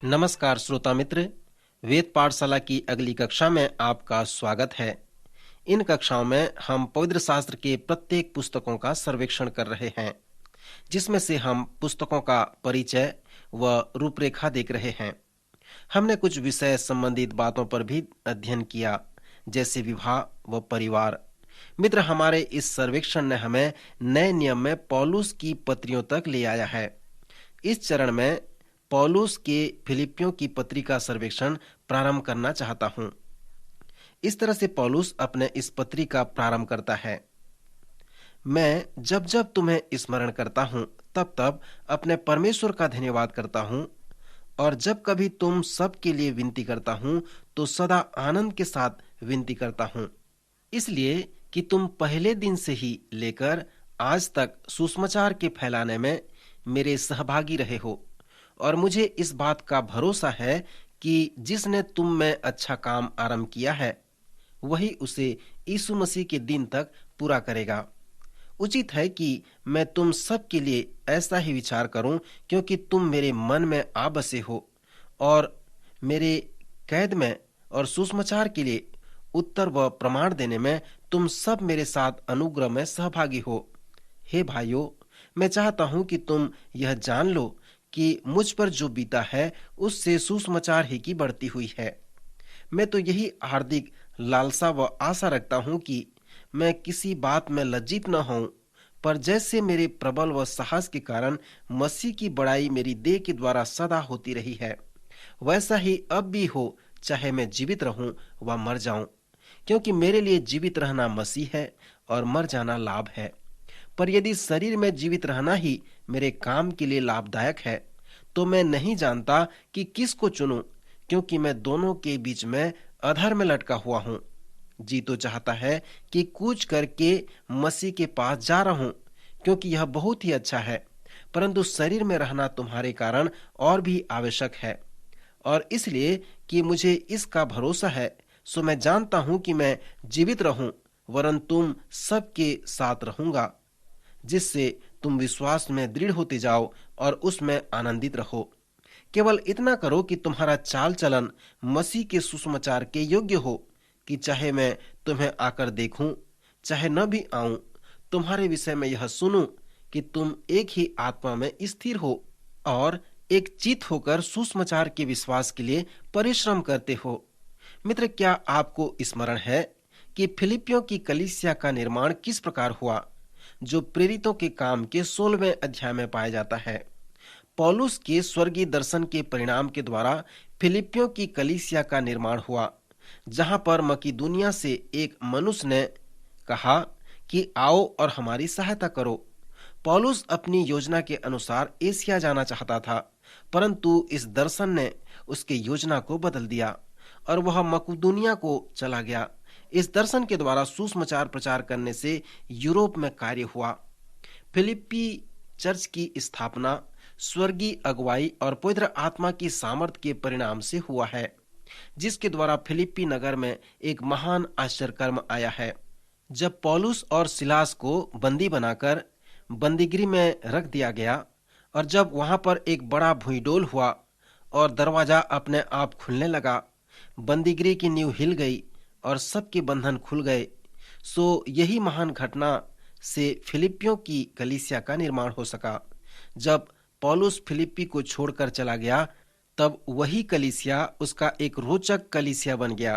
नमस्कार श्रोता मित्र, वेद पाठशाला की अगली कक्षा में आपका स्वागत है। इन कक्षाओं में हम पवित्र शास्त्र के प्रत्येक पुस्तकों का सर्वेक्षण कर रहे हैं, जिसमें से हम पुस्तकों का परिचय व रूपरेखा देख रहे हैं। हमने कुछ विषय संबंधित बातों पर भी अध्ययन किया, जैसे विवाह व परिवार। मित्र, हमारे इस सर्वेक्षण ने हमें नए नियम में पौलुस की पत्रियों तक ले आया है। इस चरण में पौलुस के फिलिपियों की पत्री का सर्वेक्षण प्रारंभ करना चाहता हूं। इस तरह से पौलुस अपने इस पत्री का प्रारंभ करता है। मैं जब जब तुम्हें स्मरण करता हूं, तब तब अपने परमेश्वर का धन्यवाद करता हूं, और जब कभी तुम सब के लिए विनती करता हूं, तो सदा आनंद के साथ विनती करता हूं, इसलिए कि तुम पहले दिन से ही लेकर आज तक सुसमाचार के फैलाने में मेरे सहभागी रहे हो। और मुझे इस बात का भरोसा है कि जिसने तुम में अच्छा काम आरंभ किया है, वही उसे यीशु मसीह के दिन तक पूरा करेगा। उचित है कि मैं तुम सब के लिए ऐसा ही विचार करूं, क्योंकि तुम मेरे मन में आ बसे हो, और मेरे कैद में और सुसमाचार के लिए उत्तर व प्रमाण देने में तुम सब मेरे साथ अनुग्रह में सहभागी हो। हे भाइयों, मैं चाहता हूं कि तुम यह जान लो कि मुझ पर जो बीता है, उससे सुसमाचार ही की बढ़ती हुई है। मैं तो यही हार्दिक लालसा व आशा रखता हूं कि मैं किसी बात में लज्जित न हूं, पर जैसे मेरे प्रबल व साहस के कारण मसीह की बड़ाई मेरी देह के द्वारा सदा होती रही है, वैसा ही अब भी हो, चाहे मैं जीवित रहूं व मर जाऊं। क्योंकि मेरे लिए जीवित रहना मसीह है और मर जाना लाभ है। पर यदि शरीर में जीवित रहना ही मेरे काम के लिए लाभदायक है, तो मैं नहीं जानता कि किसको चुनूं, क्योंकि मैं दोनों के बीच में अधर में लटका हुआ हूं। जी तो चाहता है कि कूच करके मसीह के पास जा रहा हूं, क्योंकि यह बहुत ही अच्छा है, परंतु शरीर में रहना तुम्हारे कारण और भी आवश्यक है। और इसलिए कि मुझे इसका भरोसा है, सो मैं जानता हूं कि मैं जीवित रहूं, वरन तुम सबके साथ रहूंगा, जिससे तुम विश्वास में दृढ़ होते जाओ और उसमें आनंदित रहो। केवल इतना करो कि तुम्हारा चाल चलन मसीह के सुसमाचार के योग्य हो, कि चाहे मैं तुम्हें आकर देखूं, चाहे न भी आऊं, तुम्हारे विषय में यह सुनूं कि तुम एक ही आत्मा में स्थिर हो और एक चित होकर सुसमाचार के विश्वास के लिए परिश्रम करते हो। मित्र, क्या आपको स्मरण है कि फिलिपियों की कलीसिया का निर्माण किस प्रकार हुआ, जो प्रेरितों के काम के 16वें अध्याय में पाया जाता है। पौलुस के स्वर्गीय दर्शन के परिणाम के द्वारा फिलिपियों की कलीसिया का निर्माण हुआ, जहां पर मकीदुनिया से एक मनुष्य ने कहा कि आओ और हमारी सहायता करो। पौलुस अपनी योजना के अनुसार एशिया जाना चाहता था, परंतु इस दर्शन ने उसके योजना को बदल दिया और वह मकीदुनिया को चला गया। इस दर्शन के द्वारा सुसमाचार प्रचार करने से यूरोप में कार्य हुआ। फिलिप्पी चर्च की स्थापना स्वर्गीय अगुवाई और पवित्र आत्मा की सामर्थ के परिणाम से हुआ है, जिसके द्वारा फिलिप्पी नगर में एक महान आश्चर्यकर्म आया है। जब पौलुस और सिलास को बंदी बनाकर बंदीगृह में रख दिया गया, और जब वहां पर एक बड़ा भूईडोल हुआ और दरवाजा अपने आप खुलने लगा, बंदीगृह की नींव हिल गई और सबके बंधन खुल गए। सो यही महान घटना से फिलिपियों की कलीसिया का निर्माण हो सका। जब पौलुस फिलिप्पी को छोड़कर चला गया, तब वही कलीसिया उसका एक रोचक कलीसिया बन गया।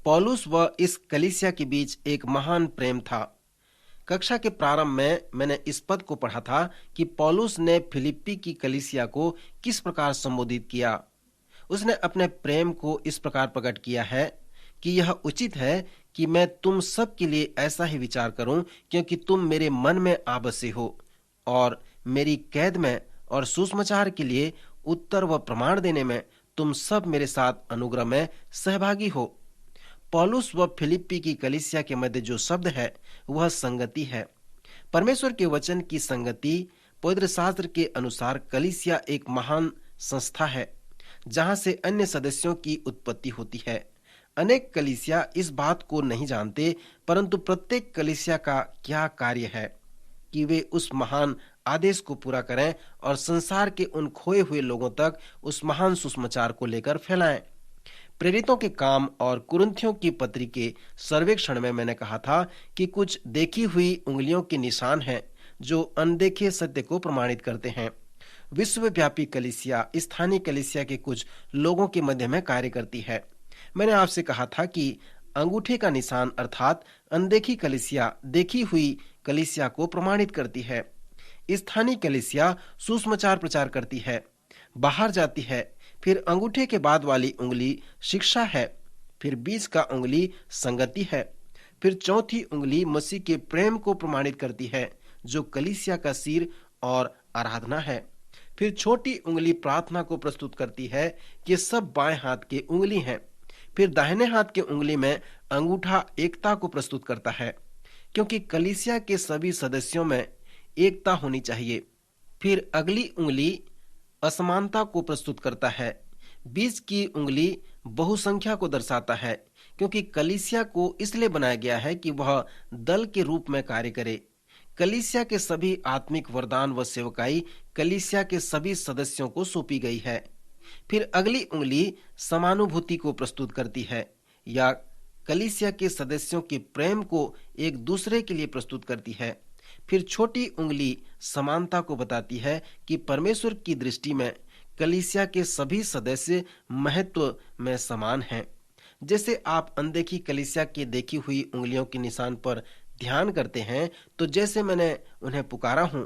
पौलुस व इस कलीसिया के बीच एक महान प्रेम था। कक्षा के प्रारंभ में मैंने इस पद को पढ़ा था कि पौलुस ने फिलिप्पी की कलीसिया को किस प्रकार संबोधित किया। उसने अपने प्रेम को इस प्रकार प्रकट किया है कि यह उचित है कि मैं तुम सब के लिए ऐसा ही विचार करूं, क्योंकि तुम मेरे मन में आ बसे हो, और मेरी कैद में और सुसमाचार के लिए उत्तर व प्रमाण देने में तुम सब मेरे साथ अनुग्रह में सहभागी हो। पौलुस व फिलिप्पी की कलीसिया के मध्य जो शब्द है, वह संगति है। परमेश्वर के वचन की संगति। पवित्र शास्त्र के अनुसार कलीसिया एक महान संस्था है, जहां से अन्य सदस्यों की उत्पत्ति होती है। अनेक कलीसिया इस बात को नहीं जानते, परंतु प्रत्येक कलीसिया का क्या कार्य है कि वे उस महान आदेश को पूरा करें और संसार के उन खोए हुए लोगों तक उस महान सुसमाचार को लेकर फैलाएं। प्रेरितों के काम और कुरिन्थियों की पत्री के सर्वेक्षण में मैंने कहा था कि कुछ देखी हुई उंगलियों के निशान हैं जो अनदेखे सत्य को प्रमाणित करते हैं। विश्वव्यापी कलीसिया स्थानीय कलीसिया के कुछ लोगों के मध्य में कार्य करती है। मैंने आपसे कहा था कि अंगूठे का निशान अर्थात अनदेखी कलीसिया देखी हुई कलीसिया को प्रमाणित करती है। स्थानीय कलीसिया सुसमाचार प्रचार करती है, बाहर जाती है। फिर अंगूठे के बाद वाली उंगली शिक्षा है, फिर बीच का उंगली संगति है, फिर चौथी उंगली मसीह के प्रेम को प्रमाणित करती है जो कलीसिया का सिर और आराधना है। फिर छोटी उंगली प्रार्थना को प्रस्तुत करती है कि सब बाएं हाथ के उंगली हैं। फिर दाहिने हाथ के उंगली में अंगूठा एकता को प्रस्तुत करता है, क्योंकि कलीसिया के सभी सदस्यों में एकता होनी चाहिए। फिर अगली उंगली असमानता को प्रस्तुत करता है। बीच की उंगली बहुसंख्या को दर्शाता है, क्योंकि कलीसिया को इसलिए बनाया गया है कि वह दल के रूप में कार्य करे। कलीसिया के सभी आत्मिक वरदान व सेवकाई कलीसिया के सभी सदस्यों को सौंपी गई है। फिर अगली उंगली समानुभूति को प्रस्तुत करती है या कलीसिया के सदस्यों के प्रेम को एक दूसरे के लिए प्रस्तुत करती है। फिर छोटी उंगली समानता को बताती है कि परमेश्वर की दृष्टि में कलीसिया के सभी सदस्य महत्व में समान हैं। जैसे आप अनदेखी कलीसिया के देखी हुई उंगलियों के निशान पर ध्यान करते हैं, तो जैसे मैंने उन्हें पुकारा हूं,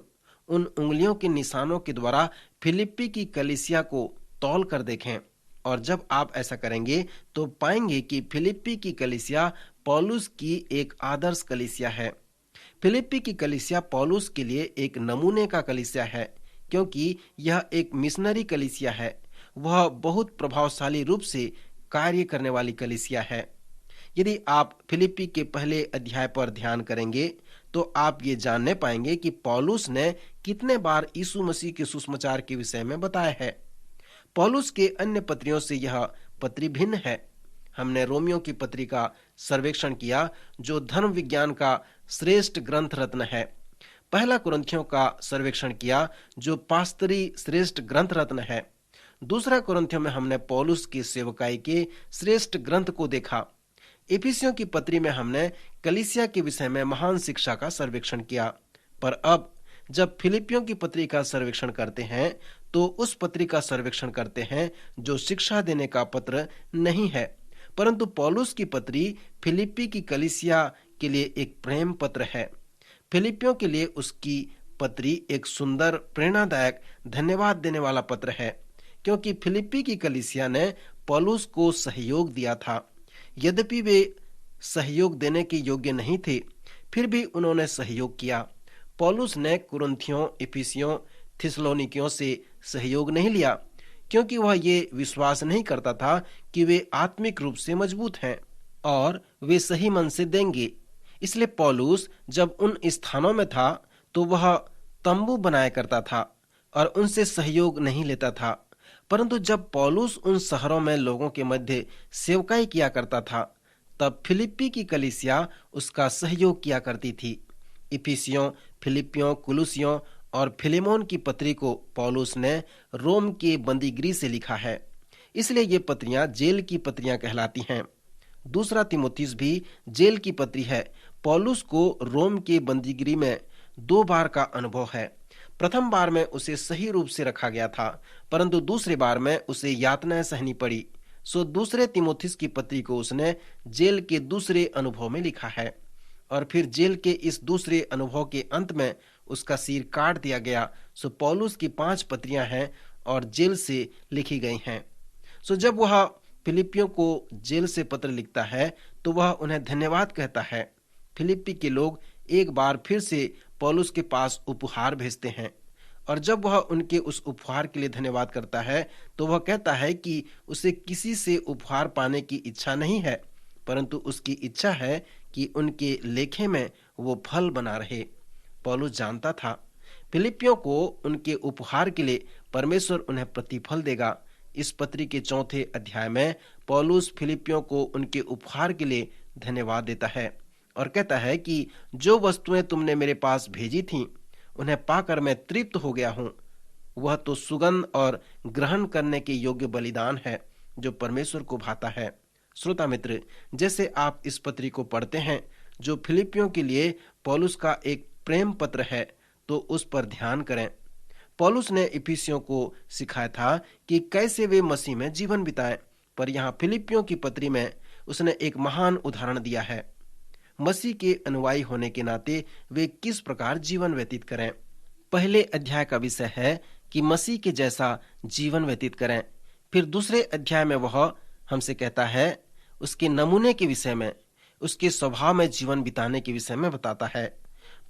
उन उंगलियों के निशानों के द्वारा फिलिप्पी की कलीसिया को तौल कर देखें। और जब आप ऐसा करेंगे तो पाएंगे कि फिलिप्पी की कलीसिया पौलुस की एक आदर्श कलीसिया है। फिलिप्पी की कलीसिया पौलुस के लिए एक नमूने का कलीसिया है, क्योंकि यह एक मिशनरी कलीसिया है। वह बहुत प्रभावशाली रूप से कार्य करने वाली कलीसिया है। यदि आप फिलिप्पी के पहले अध्याय पर ध्यान करेंगे तो आप ये जानने पाएंगे कि पौलुस ने कितने बार यीशु मसीह के सुसमाचार के विषय में बताया है। पौलुस के अन्य पत्रियों से यह पत्री भिन्न है। हमने रोमियो की पत्री का सर्वेक्षण किया जो धर्म विज्ञान का श्रेष्ठ ग्रंथ रत्न है। पहला कुरिन्थियों का सर्वेक्षण किया जो पास्तरी श्रेष्ठ ग्रंथ रत्न है। दूसरा कुरिन्थियों में हमने पौलुस की सेवकाई के श्रेष्ठ ग्रंथ को देखा। इफिसियों की पत्री में हमने कलीसिया के विषय में महान शिक्षा का सर्वेक्षण किया। पर अब जब फिलिपियों की पत्री का सर्वेक्षण करते हैं तो उस पत्री का सर्वेक्षण करते हैं जो शिक्षा देने का पत्र नहीं है, परंतु पौलुस की पत्री फिलिप्पी की कलीसिया के लिए एक प्रेम पत्र है। फिलिपियों के लिए उसकी पत्री एक सुंदर, प्रेरणादायक, धन्यवाद देने वाला पत्र है, क्योंकि फिलिप्पी की कलीसिया ने पौलुस को सहयोग दिया था। यद्यपि वे सहयोग देने के योग्य नहीं थे, फिर भी उन्होंने सहयोग किया। पौलुस ने कुरिन्थियों, इफिसियों, थिस्सलुनीकियों से सहयोग नहीं लिया, क्योंकि वह ये विश्वास नहीं करता था कि वे आत्मिक रूप से मजबूत हैं और वे सही मन से देंगे। इसलिए पौलुस जब उन स्थानों में था तो वह तंबू बनाया करता था और उनसे सहयोग नहीं लेता था, परंतु जब पौलुस उन शहरों में लोगों के मध्य सेवकाई किया करता था तब फिलिप्पी की कलीसिया उसका सहयोग किया करती थी। इफिसियों, फिलिपियों, कुलुसियों और फिलेमोन की पत्री को पौलुस ने रोम के बंदीगृह से लिखा है, इसलिए ये पत्रियां जेल की पत्रियां कहलाती हैं। दूसरा तीमुथियुस भी जेल की पत्री है। पौलुस को रोम के बंदीगृह में 2 बार का अनुभव है। प्रथम बार में उसे सही रूप से रखा गया था, परंतु दूसरी बार में उसे यातनाएं सहनी पड़ी। सो दूसरे तीमुथियुस की पत्री को उसने जेल के दूसरे अनुभव में लिखा है और फिर जेल के इस दूसरे अनुभव के अंत में उसका सिर काट दिया गया। सो पौलुस की 5 पत्रियां हैं और जेल से लिखी गई हैं। सो जब वह फिलिपियों को जेल से पत्र लिखता है तो वह उन्हें धन्यवाद कहता है। फिलिप्पी के लोग एक बार फिर से पौलुस के पास उपहार भेजते हैं और जब वह उनके उस उपहार के लिए धन्यवाद करता है तो वह कहता है कि उसे किसी से उपहार पाने की इच्छा नहीं है, परंतु उसकी इच्छा है कि उनके लेखे में वो फल बना रहे। पौलुस जानता था फिलिपियों को उनके उपहार के लिए परमेश्वर उन्हें प्रतिफल देगा। इस पत्री के 4 अध्याय में पौलुस फिलिपियों को उनके उपहार के लिए धन्यवाद देता है और कहता है कि जो वस्तुएं तुमने मेरे पास भेजी थीं उन्हें पाकर मैं तृप्त हो गया हूं, वह तो सुगंध और ग्रहण करने के योग्य बलिदान है जो परमेश्वर को भाता है। श्रोता मित्र, जैसे आप इस पत्री को पढ़ते हैं जो फिलिपियों के लिए पौलुस का एक प्रेम पत्र है, तो उस पर ध्यान करें। पौलुस ने इफिसियों को सिखाया था कि कैसे वे मसीह में जीवन बिताएं, पर यहाँ फिलिपियों की पत्री में उसने एक महान उदाहरण दिया है। मसीह के अनुयायी होने के नाते वे किस प्रकार जीवन व्यतीत करें। पहले अध्याय का विषय है कि मसीह के जैसा जीवन व्यतीत करें। फिर दूसरे अध्याय में वह हमसे कहता है उसके नमूने के विषय में, उसके स्वभाव में जीवन बिताने के विषय में बताता है।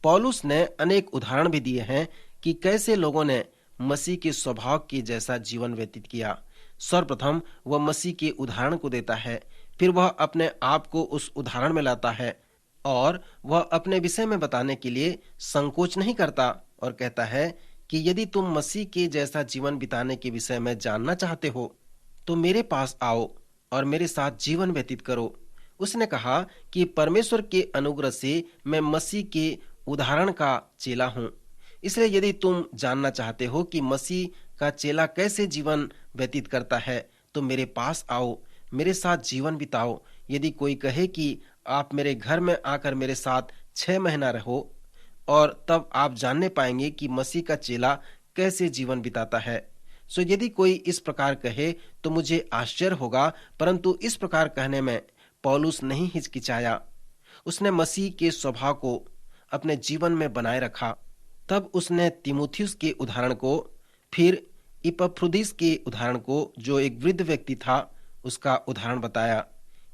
पौलुस ने अनेक उदाहरण भी दिए हैं कि कैसे लोगों ने मसीह के स्वभाव के जैसा जीवन व्यतीत किया। सर्वप्रथम वह मसीह के उदाहरण को देता है, फिर वह अपने आप को उस उदाहरण में लाता है और वह अपने विषय में बताने के लिए संकोच नहीं करता और कहता है कि यदि तुम मसीह के जैसा जीवन बिताने के विषय में जानना चाहते हो तो मेरे पास आओ और मेरे साथ जीवन व्यतीत करो। उसने कहा कि परमेश्वर के अनुग्रह से मैं मसीह के उदाहरण का चेला हूँ। इसलिए यदि तुम जानना चाहते हो कि मसीह का चेला कैसे जीवन व्यतीत करता है तो मेरे पास आओ, मेरे साथ जीवन बिताओ। यदि कोई कहे कि आप मेरे घर में आकर मेरे साथ 6 महीना रहो और तब आप जानने पाएंगे कि मसीह का चेला कैसे जीवन बिताता है। सो यदि कोई इस प्रकार कहे तो मुझे आश्चर्य होगा, परंतु इस प्रकार कहने में पौलुस नहीं हिचकिचाया। उसने मसीह के स्वभाव को अपने जीवन में बनाए रखा। तब उसने तीमुथियुस के उदाहरण को, फिर इपफ्रुदीस के उदाहरण को, जो एक वृद्ध व्यक्ति था, उसका उदाहरण बताया।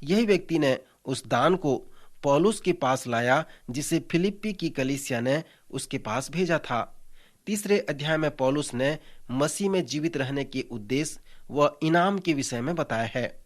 यही व्यक्ति ने उस दान को पौलुस के पास लाया जिसे फिलिप्पी की कलीसिया ने उसके पास भेजा था। तीसरे अध्याय में पौलुस ने मसीह में जीवित रहने के उद्देश्य व इनाम के विषय में बताया है।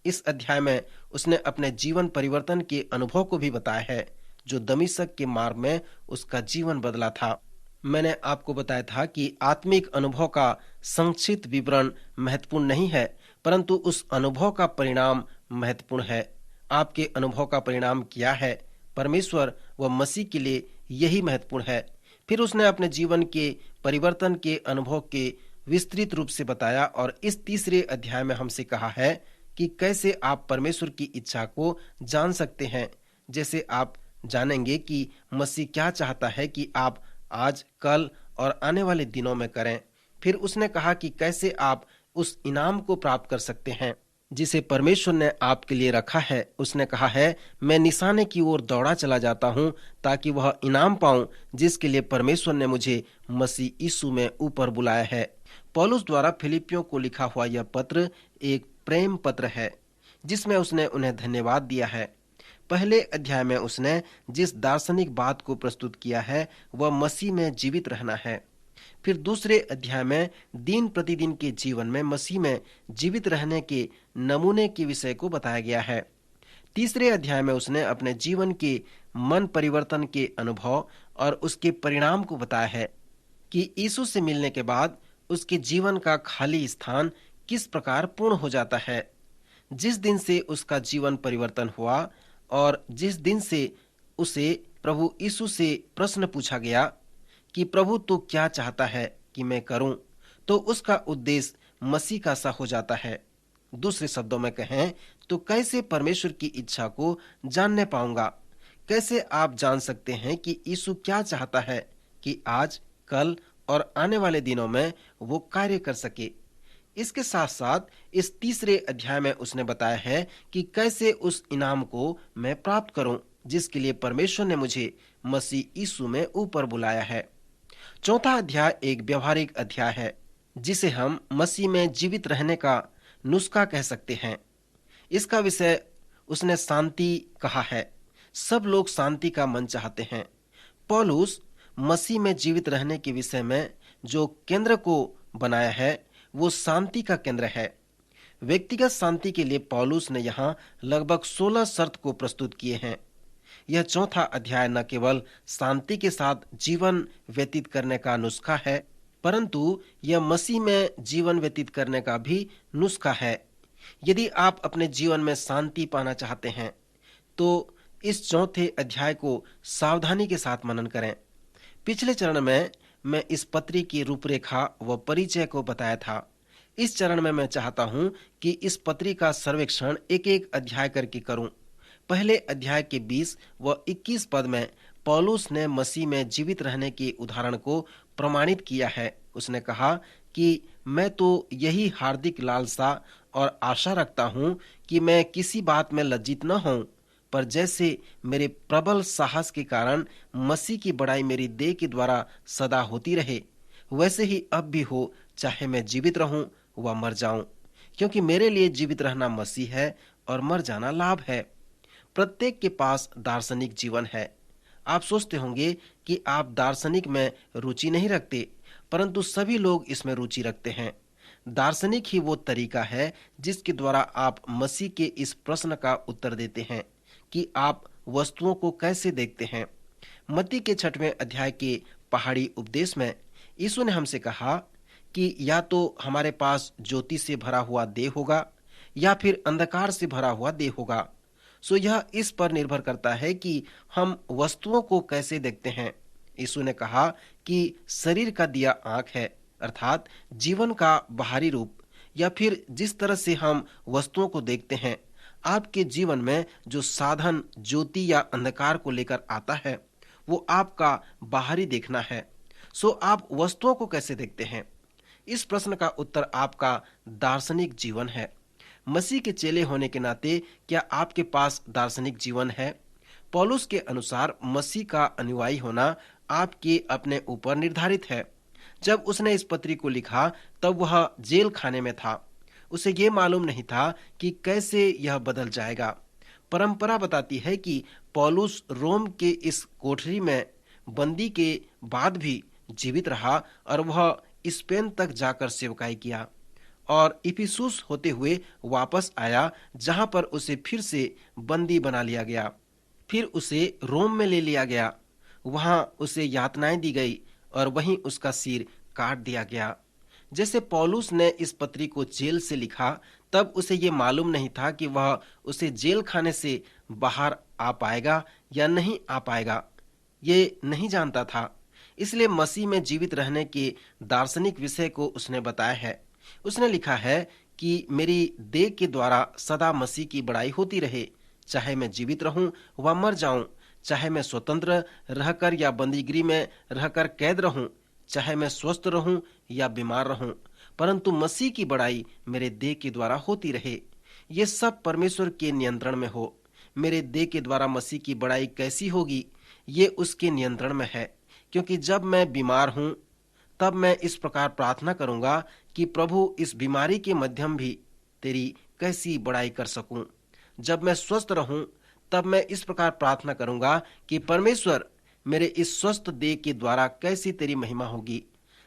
इस अध्याय में उसने अपने जीवन परिवर्तन के अनुभव को भी बताया है जो दमिश्क के मार्ग में उसका जीवन बदला था। मैंने आपको बताया था कि आत्मिक अनुभव का संक्षिप्त विवरण महत्वपूर्ण नहीं है, परंतु उस अनुभव का परिणाम महत्वपूर्ण है। आपके अनुभव का परिणाम क्या है? परमेश्वर व मसीह के लिए यही महत्वपूर्ण है। फिर उसने अपने जीवन के परिवर्तन के अनुभव के विस्तृत रूप से बताया और इस तीसरे अध्याय में हमसे कहा है कि कैसे आप परमेश्वर की इच्छा को जान सकते हैं। जैसे आप जानेंगे कि मसीह क्या चाहता है कि आप आज, कल और आने वाले दिनों में करें। फिर उसने कहा कि कैसे आप उस इनाम को प्राप्त कर सकते हैं जिसे परमेश्वर ने आपके लिए रखा है। उसने कहा है, मैं निशाने की ओर दौड़ा चला जाता हूं ताकि वह इनाम पाऊं जिसके लिए परमेश्वर ने मुझे मसीह यीशु में ऊपर बुलाया है। पौलुस द्वारा फिलिपियों को लिखा हुआ यह पत्र एक प्रेम पत्र है जिसमें उसने उन्हें धन्यवाद दिया है। पहले अध्याय में उसने जिस दार्शनिक बात को प्रस्तुत किया है वह मसीह में जीवित रहना है। फिर दूसरे अध्याय में दिन प्रतिदिन के जीवन में मसीह में जीवित रहने के नमूने के विषय को बताया गया है। तीसरे अध्याय में उसने अपने जीवन के मन परिवर्तन के अनुभव और उसके परिणाम को बताया है कि यीशु से मिलने के बाद उसके जीवन का खाली स्थान किस प्रकार पूर्ण हो जाता है। जिस दिन से उसका जीवन परिवर्तन हुआ और जिस दिन से उसे प्रभु यीशु से प्रश्न पूछा गया कि प्रभु तू क्या चाहता है कि मैं करूं, तो उसका उद्देश्य मसीह का सा हो जाता है। दूसरे शब्दों में कहें तो कैसे परमेश्वर की इच्छा को जानने पाऊंगा? कैसे आप जान सकते हैं कि यीशु क्या चाहता है कि आज, कल और आने वाले दिनों में वो कार्य कर सके? इसके साथ साथ इस तीसरे अध्याय में उसने बताया है कि कैसे उस इनाम को मैं प्राप्त करूं जिसके लिए परमेश्वर ने मुझे मसीह यीशु में ऊपर बुलाया है। चौथा अध्याय एक व्यवहारिक अध्याय है जिसे हम मसीह में जीवित रहने का नुस्खा कह सकते हैं। इसका विषय उसने शांति कहा है। सब लोग शांति का मन चाहते हैं। पौलुस मसीह में जीवित रहने के विषय में जो केंद्र को बनाया है वो शांति का केंद्र है। व्यक्तिगत शांति के लिए पौलुस ने यहाँ लगभग 16 शर्त को प्रस्तुत किए हैं। यह चौथा अध्याय न केवल शांति के साथ जीवन व्यतीत करने का नुस्खा है, परंतु यह मसीह में जीवन व्यतीत करने का भी नुस्खा है। यदि आप अपने जीवन में शांति पाना चाहते हैं तो इस चौथे अध्याय को सावधानी के साथ मनन करें। पिछले चरण में मैं इस पत्री की रूपरेखा व परिचय को बताया था। इस चरण में मैं चाहता हूं कि इस पत्री का सर्वेक्षण एक एक अध्याय करके करूं। पहले अध्याय के 20 व 21 पद में पौलुस ने मसीह में जीवित रहने के उदाहरण को प्रमाणित किया है। उसने कहा कि मैं तो यही हार्दिक लालसा और आशा रखता हूं कि मैं किसी बात में लज्जित न हूं, पर जैसे मेरे प्रबल साहस के कारण मसीह की बड़ाई मेरी देह के द्वारा सदा होती रहे, वैसे ही अब भी हो, चाहे मैं जीवित रहूं व मर जाऊं, क्योंकि मेरे लिए जीवित रहना मसीह है और मर जाना लाभ है। प्रत्येक के पास दार्शनिक जीवन है। आप सोचते होंगे कि आप दार्शनिक में रुचि नहीं रखते, परंतु सभी लोग इसमें रुचि रखते हैं। दार्शनिक ही वो तरीका है जिसके द्वारा आप मसीह के इस प्रश्न का उत्तर देते हैं कि आप वस्तुओं को कैसे देखते हैं। मत्ती के 6वें अध्याय के पहाड़ी उपदेश में यीशु ने हमसे कहा कि या तो हमारे पास ज्योति से भरा हुआ देह होगा या फिर अंधकार से भरा हुआ देह होगा। सो यह इस पर निर्भर करता है कि हम वस्तुओं को कैसे देखते हैं। यीशु ने कहा कि शरीर का दिया आंख है, अर्थात जीवन का बाहरी रूप, या फिर जिस तरह से हम वस्तुओं को देखते हैं। आपके जीवन में जो साधन ज्योति या अंधकार को लेकर आता है, वो आपका बाहरी देखना है। सो आप वस्तुओं को कैसे देखते हैं? इस प्रश्न का उत्तर आपका दार्शनिक जीवन है। मसीह के चेले होने के नाते क्या आपके पास दार्शनिक जीवन है? पौलुस के अनुसार मसीह का अनुयायी होना आपके अपने ऊपर निर्धारित है। जब उसने इस पत्री को लिखा तब वह जेल खाने में था। उसे ये मालूम नहीं था कि कैसे यह बदल जाएगा। परंपरा बताती है कि पौलुस रोम के इस कोठरी में बंदी के बाद भी जीवित रहा और वह स्पेन तक जाकर सेवकाई किया और इफिसुस होते हुए वापस आया, जहां पर उसे फिर से बंदी बना लिया गया। फिर उसे रोम में ले लिया गया। वहां उसे यातनाएं दी गई और वहीं उसका सिर काट दिया गया। जैसे पौलुस ने इस पत्री को जेल से लिखा, तब उसे ये मालूम नहीं था कि वह उसे जेल खाने से बाहर आ पाएगा या नहीं आ पाएगा। ये नहीं जानता था। इसलिए मसीह में जीवित रहने के दार्शनिक विषय को उसने बताया है। उसने लिखा है कि मेरी देह के द्वारा सदा मसीह की बड़ाई होती रहे, चाहे मैं जीवित रहूं व मर जाऊं, चाहे मैं स्वतंत्र रहकर या बंदीगृह में रहकर कैद रहूं, चाहे मैं स्वस्थ रहूं या बीमार रहूं, परंतु मसीह की बड़ाई मेरे देह के द्वारा होती रहे। ये सब परमेश्वर के नियंत्रण में हो। मेरे देह के द्वारा मसीह की बड़ाई कैसी होगी, ये उसके नियंत्रण में है। क्योंकि जब मैं बीमार हूं, तब मैं इस प्रकार प्रार्थना करूंगा कि प्रभु इस बीमारी के मध्यम भी तेरी कैसी बड़ाई कर सकूं। जब मैं स्वस्थ रहूं, तब मैं इस प्रकार प्रार्थना करूंगा कि परमेश्वर मेरे इस स्वस्थ देह के द्वारा कैसी तेरी महिमा होगी।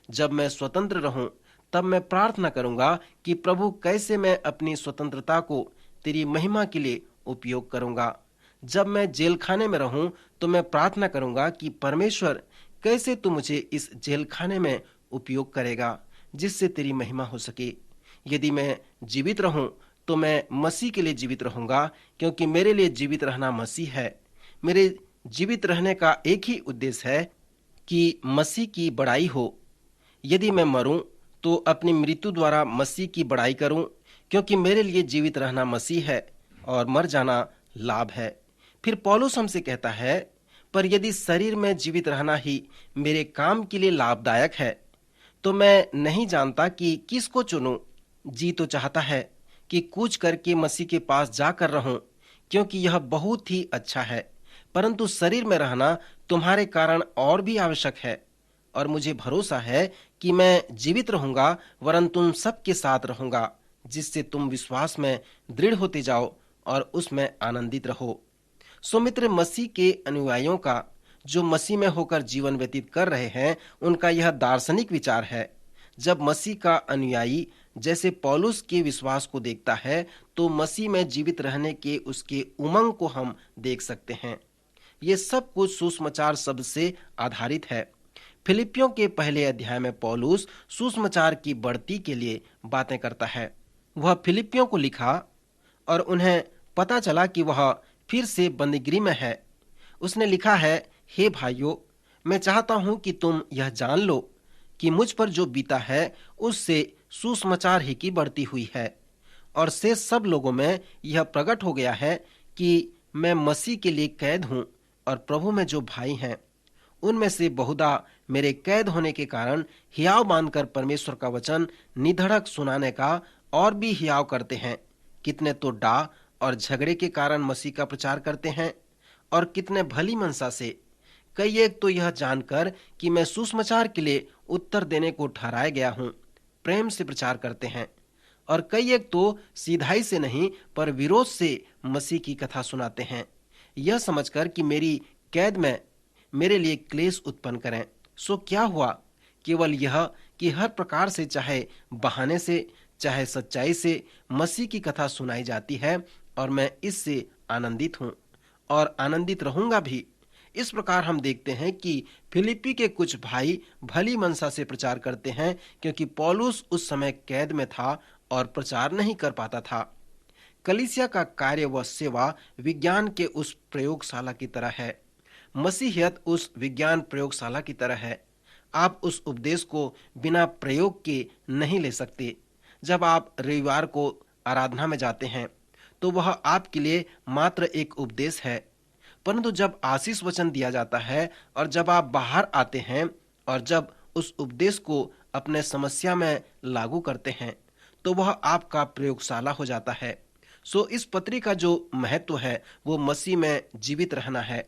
जब मैं स्वतंत्र रहूं, तब मैं प्रार्थना करूंगा कि प्रभु कैसे मैं अपनी स्वतंत्रता को तेरी महिमा के लिए उपयोग करूंगा। जब मैं जेल खाने में रहूं, तो मैं प्रार्थना करूंगा कि परमेश्वर कैसे तू मुझे इस जेल खाने में उपयोग करेगा, जिससे तेरी महिमा हो सके। यदि मैं जीवित रहूं, तो मैं मसीह के लिए जीवित रहूंगा, क्योंकि मेरे लिए जीवित रहना मसीह है। मेरे जीवित रहने का एक ही उद्देश्य है कि मसीह की बड़ाई हो। यदि मैं मरूं, तो अपनी मृत्यु द्वारा मसीह की बड़ाई करूं, क्योंकि मेरे लिए जीवित रहना मसीह है और मर जाना लाभ है। फिर पौलुस हमसे कहता है, पर यदि शरीर में जीवित रहना ही मेरे काम के लिए लाभदायक है, तो मैं नहीं जानता कि किसको चुनूं। जी तो चाहता है कि कूच करके मसीह के पास जाकर रहूं, क्योंकि यह बहुत ही अच्छा है। परंतु शरीर में रहना तुम्हारे कारण और भी आवश्यक है, और मुझे भरोसा है कि मैं जीवित रहूंगा, वरन तुम सबके साथ रहूंगा, जिससे तुम विश्वास में दृढ़ होते जाओ और उसमें आनंदित रहो। सो मित्र, मसीह के अनुयायियों का जो मसीह में होकर जीवन व्यतीत कर रहे हैं, उनका यह दार्शनिक विचार है। जब मसीह का अनुयायी जैसे पौलुस के विश्वास को देखता है, तो मसीह में जीवित रहने के उसके उमंग को हम देख सकते हैं। ये सब कुछ सुसमाचार शब्द से आधारित है। फिलिपियों के पहले अध्याय में पौलुस सुसमाचार की बढ़ती के लिए बातें करता है। वह फिलिपियों को लिखा और उन्हें पता चला कि वह फिर से बंदीगृह में है। उसने लिखा है, हे भाइयों, मैं चाहता हूं कि तुम यह जान लो कि मुझ पर जो बीता है उससे सुसमाचार ही की बढ़ती हुई है और शेष सब लोगों में यह प्रकट हो गया है कि मैं मसीह के लिए कैद हूं और प्रभु में जो भाई हैं उनमें से बहुधा मेरे कैद होने के कारण हियाव मानकर परमेश्वर का वचन निधड़क सुनाने का और भी हियाव करते हैं। कितने तो डाह और झगड़े के कारण मसीह का प्रचार करते हैं और कितने भली मनसा से। कई एक तो यह जानकर कि मैं सुसमाचार के लिए उत्तर देने को ठहराया गया हूं प्रेम से प्रचार करते हैं और कई एक तो सीधाई से नहीं पर विरोध से मसीह की कथा सुनाते हैं, यह समझकर कि मेरी कैद में मेरे लिए क्लेश उत्पन्न करें। सो क्या हुआ? केवल यह कि हर प्रकार से, चाहे बहाने से चाहे सच्चाई से, मसीह की कथा सुनाई जाती है और मैं इससे आनंदित हूं और आनंदित रहूंगा भी। इस प्रकार हम देखते हैं कि फिलिप्पी के कुछ भाई भली मनसा से प्रचार करते हैं क्योंकि पौलुस उस समय कैद में था और प्रचार नहीं कर पाता था। कलीसिया का कार्य व सेवा विज्ञान के उस प्रयोगशाला की तरह है। मसीहियत उस विज्ञान प्रयोगशाला की तरह है। आप उस उपदेश को बिना प्रयोग के नहीं ले सकते। जब आप रविवार को आराधना में जाते हैं तो वह आपके लिए मात्र एक उपदेश है, परंतु जब आशीष वचन दिया जाता है और जब आप बाहर आते हैं और जब उस उपदेश को अपने समस्या में लागू करते हैं तो वह आपका प्रयोगशाला हो जाता है। सो इस पत्री का जो महत्व है वो मसीह में जीवित रहना है।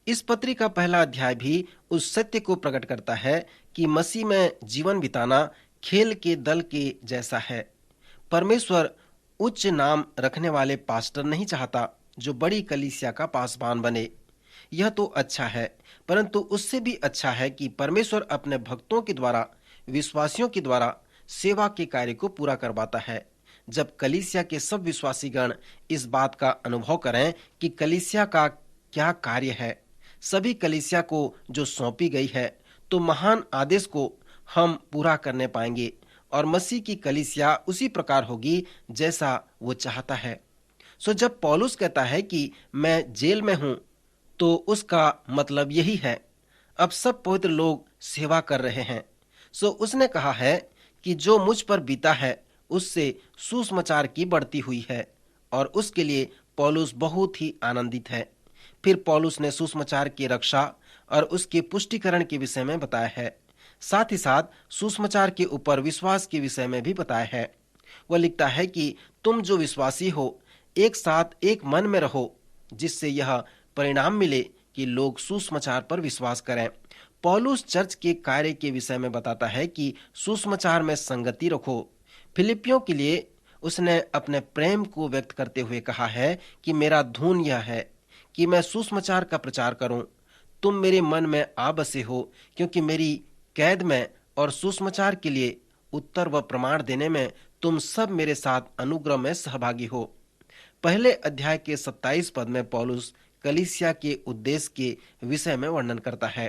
इस पत्री का पहला अध्याय भी उस सत्य को प्रकट करता है कि मसीह में जीवन बिताना खेल के दल के जैसा है। परमेश्वर उच्च नाम रखने वाले पास्टर नहीं चाहता जो बड़ी कलीसिया का पासबान बने। यह तो अच्छा है, परंतु उससे भी अच्छा है कि परमेश्वर अपने भक्तों के द्वारा, विश्वासियों के द्वारा सेवा के कार्य को पूरा करवाता है। जब कलीसिया के सब विश्वासीगण इस बात का अनुभव करें कि कलीसिया का क्या कार्य है, सभी कलीसिया को जो सौंपी गई है, तो महान आदेश को हम पूरा करने पाएंगे और मसीह की कलीसिया उसी प्रकार होगी जैसा वो चाहता है। सो जब पौलुस कहता है कि मैं जेल में हूं तो उसका मतलब यही है। अब सब पवित्र लोग सेवा कर रहे हैं। सो उसने कहा है कि जो मुझ पर बीता है उससे सुसमाचार की बढ़ती हुई है और उसके लिए पौलुस बहुत ही आनंदित है। फिर पौलुस ने सुसमाचार की रक्षा और उसके पुष्टिकरण के विषय में बताया है, साथ ही साथ सुसमाचार के ऊपर विश्वास के विषय में भी बताया है। वह लिखता है कि तुम जो विश्वासी हो एक साथ एक मन में रहो, जिससे यह परिणाम मिले कि लोग सुसमाचार पर विश्वास करें। पौलुस चर्च के कार्य के विषय में बताता है कि सुसमाचार में संगति रखो। फिलिपियों के लिए उसने अपने प्रेम को व्यक्त करते हुए कहा है कि मेरा धून यह है कि मैं सुसमाचार का प्रचार करूं। तुम मेरे मन में आ बसे हो क्योंकि मेरी कैद में और सुसमाचार के लिए उत्तर व प्रमाण देने में तुम सब मेरे साथ अनुग्रह में सहभागी हो। पहले अध्याय के 27 पद में पौलुस कलीसिया के उद्देश्य के विषय में वर्णन करता है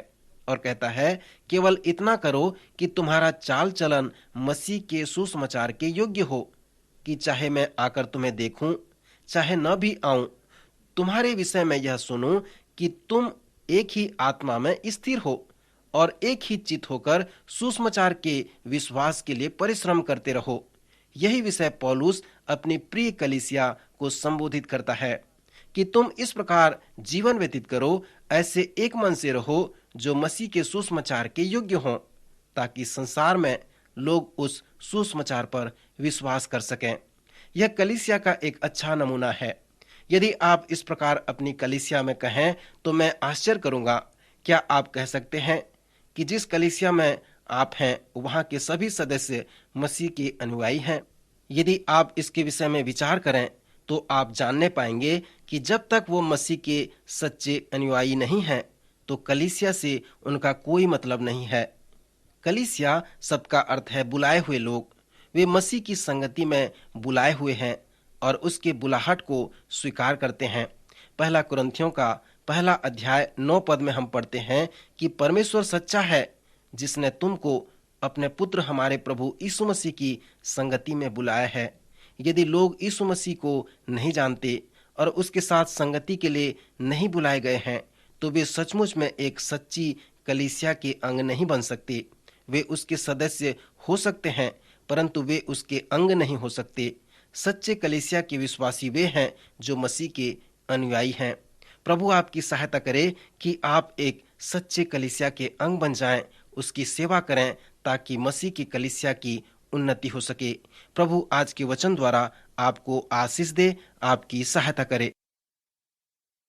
और कहता है, केवल इतना करो कि तुम्हारा चाल चलन मसीह के सुसमाचार के योग्य हो, कि चाहे मैं आकर तुम्हें देखूं चाहे न भी आऊं, तुम्हारे विषय में यह सुनूं कि तुम एक ही आत्मा में स्थिर हो और एक ही चित्त होकर सुसमाचार के विश्वास के लिए परिश्रम करते रहो। यही विषय पौलुस अपनी प्रिय कलीसिया को संबोधित करता है कि तुम इस प्रकार जीवन व्यतीत करो, ऐसे एक मन से रहो जो मसीह के सुसमाचार के योग्य हों, ताकि संसार में लोग उस सुसमाचार पर विश्वास कर सकें। यह कलीसिया का एक अच्छा नमूना है। यदि आप इस प्रकार अपनी कलीसिया में कहें तो मैं आश्चर्य करूंगा। क्या आप कह सकते हैं कि जिस कलीसिया में आप हैं वहां के सभी सदस्य मसीह के अनुयायी हैं? यदि आप इसके विषय में विचार करें तो आप जानने पाएंगे कि जब तक वो मसीह के सच्चे अनुयायी नहीं हैं तो कलीसिया से उनका कोई मतलब नहीं है। कलीसिया शब्द का अर्थ है बुलाए हुए लोग। वे मसीह की संगति में बुलाए हुए हैं और उसके बुलाहट को स्वीकार करते हैं। पहला कुरिन्थियों का पहला अध्याय 9 पद में हम पढ़ते हैं कि परमेश्वर सच्चा है जिसने तुमको अपने पुत्र हमारे प्रभु यीशु मसीह की संगति में बुलाया है। यदि लोग यीशु मसीह को नहीं जानते और उसके साथ संगति के लिए नहीं बुलाए गए हैं तो वे सचमुच में एक सच्ची कलीसिया के अंग नहीं बन सकते। वे उसके सदस्य हो सकते हैं, परंतु वे उसके अंग नहीं हो सकते। सच्चे कलीसिया के विश्वासी वे हैं जो मसीह के अनुयायी हैं। प्रभु आपकी सहायता करे कि आप एक सच्चे कलीसिया के अंग बन जाएं, उसकी सेवा करें, ताकि मसीह की कलीसिया की उन्नति हो सके। प्रभु आज के वचन द्वारा आपको आशीष दे, आपकी सहायता करे।